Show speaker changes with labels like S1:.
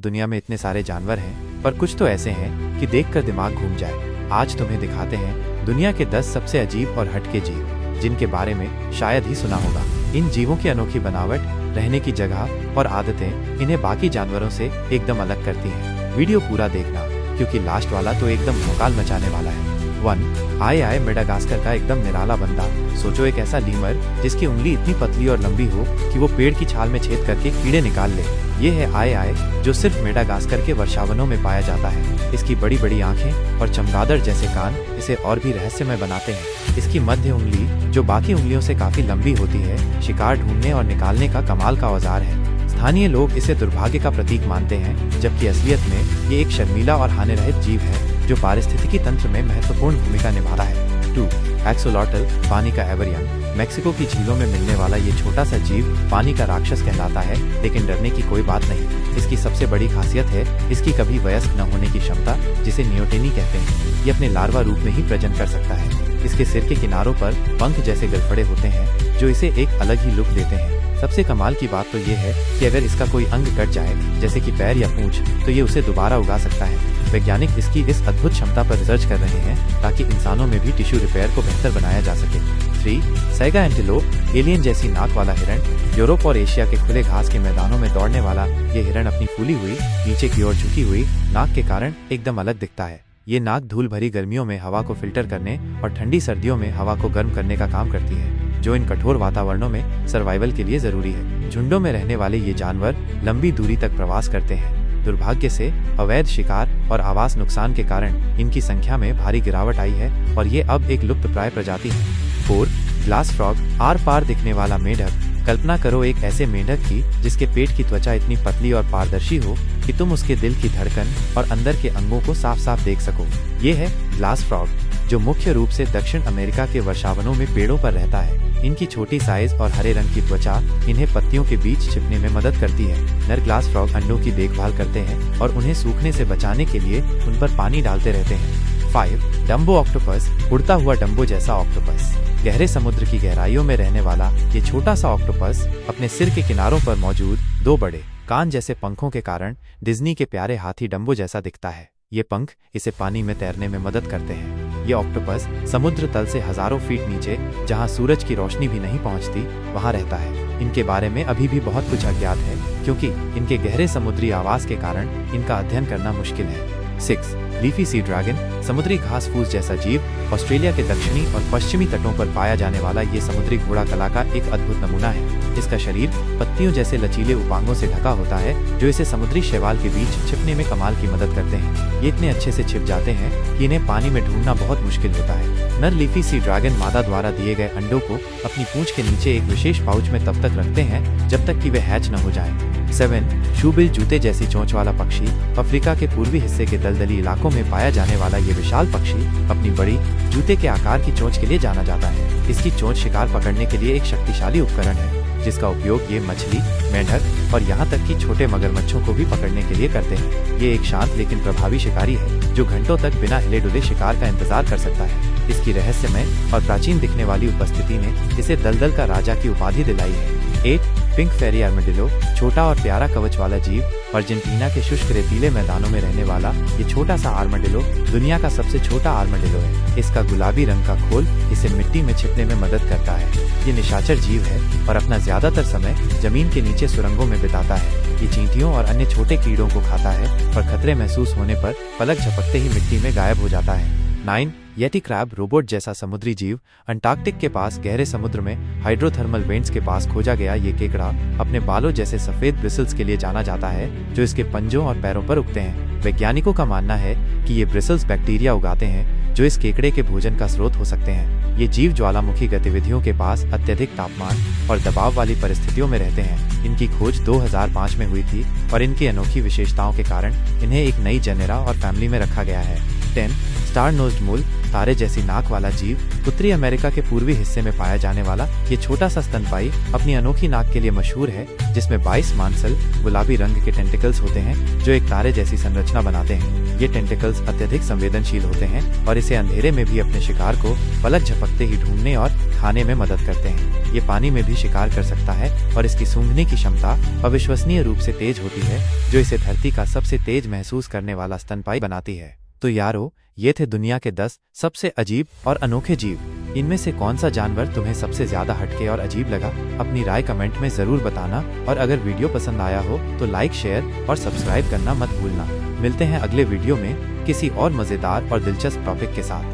S1: दुनिया में इतने सारे जानवर हैं, पर कुछ तो ऐसे हैं कि देखकर दिमाग घूम जाए। आज तुम्हें दिखाते हैं दुनिया के 10 सबसे अजीब और हटके जीव, जिनके बारे में शायद ही सुना होगा। इन जीवों की अनोखी बनावट, रहने की जगह और आदतें इन्हें बाकी जानवरों से एकदम अलग करती हैं। वीडियो पूरा देखना, क्योंकि लास्ट वाला तो एकदम भौकाल मचाने वाला है। 1 आए मेडागास्कर का एकदम निराला बंदा। सोचो, एक ऐसा लीमर जिसकी उंगली इतनी पतली और लंबी हो कि वो पेड़ की छाल में छेद करके कीड़े निकाल ले। ये है आए, जो सिर्फ मेडागास्कर के वर्षावनों में पाया जाता है। इसकी बड़ी बड़ी आंखें और चमगादड़ जैसे कान इसे और भी रहस्यमय बनाते हैं। इसकी मध्य उंगली, जो बाकी उंगलियों से काफी लंबी होती है, शिकार ढूंढने और निकालने का कमाल का औजार है। स्थानीय लोग इसे दुर्भाग्य का प्रतीक मानते हैं, जबकि असलियत में ये एक शर्मीला और हानिरहित जीव है जो पारिस्थितिकी तंत्र में महत्वपूर्ण भूमिका निभाता है। 2 एक्सोलॉटल, पानी का एवरियन। मेक्सिको की झीलों में मिलने वाला ये छोटा सा जीव पानी का राक्षस कहलाता है, लेकिन डरने की कोई बात नहीं। इसकी सबसे बड़ी खासियत है इसकी कभी वयस्क न होने की क्षमता, जिसे नियोटेनी कहते हैं। ये अपने लार्वा रूप में ही प्रजनन कर सकता है। इसके सिर के किनारों पर पंख जैसे गलफड़े होते हैं, जो इसे एक अलग ही लुक देते हैं। सबसे कमाल की बात तो ये है कि अगर इसका कोई अंग कट जाए, जैसे कि पैर या पूंछ, तो ये उसे दोबारा उगा सकता है। वैज्ञानिक इसकी इस अद्भुत क्षमता पर रिसर्च कर रहे हैं, ताकि इंसानों में भी टिश्यू रिपेयर को बेहतर बनाया जा सके। 3 सैगा एंटीलोप, एलियन जैसी नाक वाला हिरण। यूरोप और एशिया के खुले घास के मैदानों में दौड़ने वाला ये हिरण अपनी फूली हुई, नीचे की ओर झुकी हुई नाक के कारण एकदम अलग दिखता है। ये नाक धूल भरी गर्मियों में हवा को फिल्टर करने और ठंडी सर्दियों में हवा को गर्म करने का काम करती है, जो इन कठोर वातावरणों में सर्वाइवल के लिए जरूरी है। झुंडों में रहने वाले ये जानवर लंबी दूरी तक प्रवास करते हैं। दुर्भाग्य से अवैध शिकार और आवास नुकसान के कारण इनकी संख्या में भारी गिरावट आई है और ये अब एक लुप्तप्राय प्रजाति है। 4 ग्लास फ्रॉग, आर पार दिखने वाला मेंढक। कल्पना करो एक ऐसे मेंढक की जिसके पेट की त्वचा इतनी पतली और पारदर्शी हो कि तुम उसके दिल की धड़कन और अंदर के अंगों को साफ साफ देख सको। ये है ग्लास फ्रॉग, जो मुख्य रूप से दक्षिण अमेरिका के वर्षावनों में पेड़ों पर रहता है। इनकी छोटी साइज और हरे रंग की त्वचा इन्हें पत्तियों के बीच छिपने में मदद करती है। नर ग्लास फ्रॉग अंडों की देखभाल करते हैं और उन्हें सूखने से बचाने के लिए उन पर पानी डालते रहते हैं। 5 डम्बो ऑक्टोपस, उड़ता हुआ डम्बो जैसा ऑक्टोपस। गहरे समुद्र की गहराइयों में रहने वाला ये छोटा सा ऑक्टोपस अपने सिर के किनारों पर मौजूद 2 बड़े कान जैसे पंखों के कारण डिज्नी के प्यारे हाथी डम्बो जैसा दिखता है। ये पंख इसे पानी में तैरने में मदद करते हैं। ये ऑक्टोपस समुद्र तल से हजारों फीट नीचे, जहां सूरज की रोशनी भी नहीं पहुंचती, वहां रहता है। इनके बारे में अभी भी बहुत कुछ अज्ञात है, क्योंकि इनके गहरे समुद्री आवास के कारण इनका अध्ययन करना मुश्किल है। 6 लीफी सी ड्रैगन, समुद्री घास फूस जैसा जीव। ऑस्ट्रेलिया के दक्षिणी और पश्चिमी तटों पर पाया जाने वाला ये समुद्री घोड़ा कला का एक अद्भुत नमूना है। इसका शरीर पत्तियों जैसे लचीले उपांगों से ढका होता है, जो इसे समुद्री शैवाल के बीच छिपने में कमाल की मदद करते हैं। ये इतने अच्छे से छिप जाते हैं कि इन्हें पानी में ढूंढना बहुत मुश्किल होता है। नर लीफी सी ड्रैगन मादा द्वारा दिए गए अंडों को अपनी पूंछ के नीचे एक विशेष पाउच में तब तक रखते हैं जब तक कि वे हैच न हो जाएं। 7 शूबिल, जूते जैसी चोंच वाला पक्षी। अफ्रीका के पूर्वी हिस्से के दलदली इलाकों में पाया जाने वाला ये विशाल पक्षी अपनी बड़ी जूते के आकार की चोंच के लिए जाना जाता है। इसकी चोंच शिकार पकड़ने के लिए एक शक्तिशाली उपकरण है, जिसका उपयोग ये मछली, मेंढक और यहाँ तक कि छोटे मगरमच्छों को भी पकड़ने के लिए करते हैं। ये एक शांत लेकिन प्रभावी शिकारी है, जो घंटों तक बिना हिले डुले शिकार का इंतजार कर सकता है। इसकी रहस्यमय और प्राचीन दिखने वाली उपस्थिति ने इसे दलदल का राजा की उपाधि दिलाई है। 8 पिंक फेरी आर्मेडिलो, छोटा और प्यारा कवच वाला जीव। अर्जेंटीना के शुष्क रेतीले मैदानों में रहने वाला ये छोटा सा आर्मेडिलो दुनिया का सबसे छोटा आर्मेडिलो है। इसका गुलाबी रंग का खोल इसे मिट्टी में छिपने में मदद करता है। ये निशाचर जीव है और अपना ज्यादातर समय जमीन के नीचे सुरंगों में बिताता है। ये चींटियों और अन्य छोटे कीड़ों को खाता है और खतरे महसूस होने पर पलक झपकते ही मिट्टी में गायब हो जाता है। 9 येटी क्रैब, रोबोट जैसा समुद्री जीव। अंटार्कटिक के पास गहरे समुद्र में हाइड्रोथर्मल वेंट्स के पास खोजा गया ये केकड़ा अपने बालों जैसे सफेद ब्रिसल्स के लिए जाना जाता है, जो इसके पंजों और पैरों पर उगते हैं। वैज्ञानिकों का मानना है कि ये ब्रिसल्स बैक्टीरिया उगाते हैं, जो इस केकड़े के भोजन का स्रोत हो सकते हैं। ये जीव ज्वालामुखी गतिविधियों के पास अत्यधिक तापमान और दबाव वाली परिस्थितियों में रहते हैं। इनकी खोज 2005 में हुई थी और इनकी अनोखी विशेषताओं के कारण इन्हें एक नई जेनेरा और फैमिली में रखा गया है। 10 स्टार नोज्ड मूल, तारे जैसी नाक वाला जीव। उत्तरी अमेरिका के पूर्वी हिस्से में पाया जाने वाला ये छोटा सा स्तनपाई अपनी अनोखी नाक के लिए मशहूर है, जिसमें 22 मांसल गुलाबी रंग के टेंटिकल्स होते हैं, जो एक तारे जैसी संरचना बनाते हैं। ये टेंटिकल्स अत्यधिक संवेदनशील होते हैं और इसे अंधेरे में भी अपने शिकार को पलक झपकते ही ढूंढने और खाने में मदद करते हैं। ये पानी में भी शिकार कर सकता है और इसकी सूंघने की क्षमता अविश्वसनीय रूप से तेज होती है, जो इसे धरती का सबसे तेज महसूस करने वाला स्तनपायी बनाती है। तो यारो, ये थे दुनिया के 10 सबसे अजीब और अनोखे जीव। इनमें से कौन सा जानवर तुम्हें सबसे ज्यादा हटके और अजीब लगा? अपनी राय कमेंट में जरूर बताना, और अगर वीडियो पसंद आया हो तो लाइक, शेयर और सब्सक्राइब करना मत भूलना। मिलते हैं अगले वीडियो में किसी और मजेदार और दिलचस्प टॉपिक के साथ।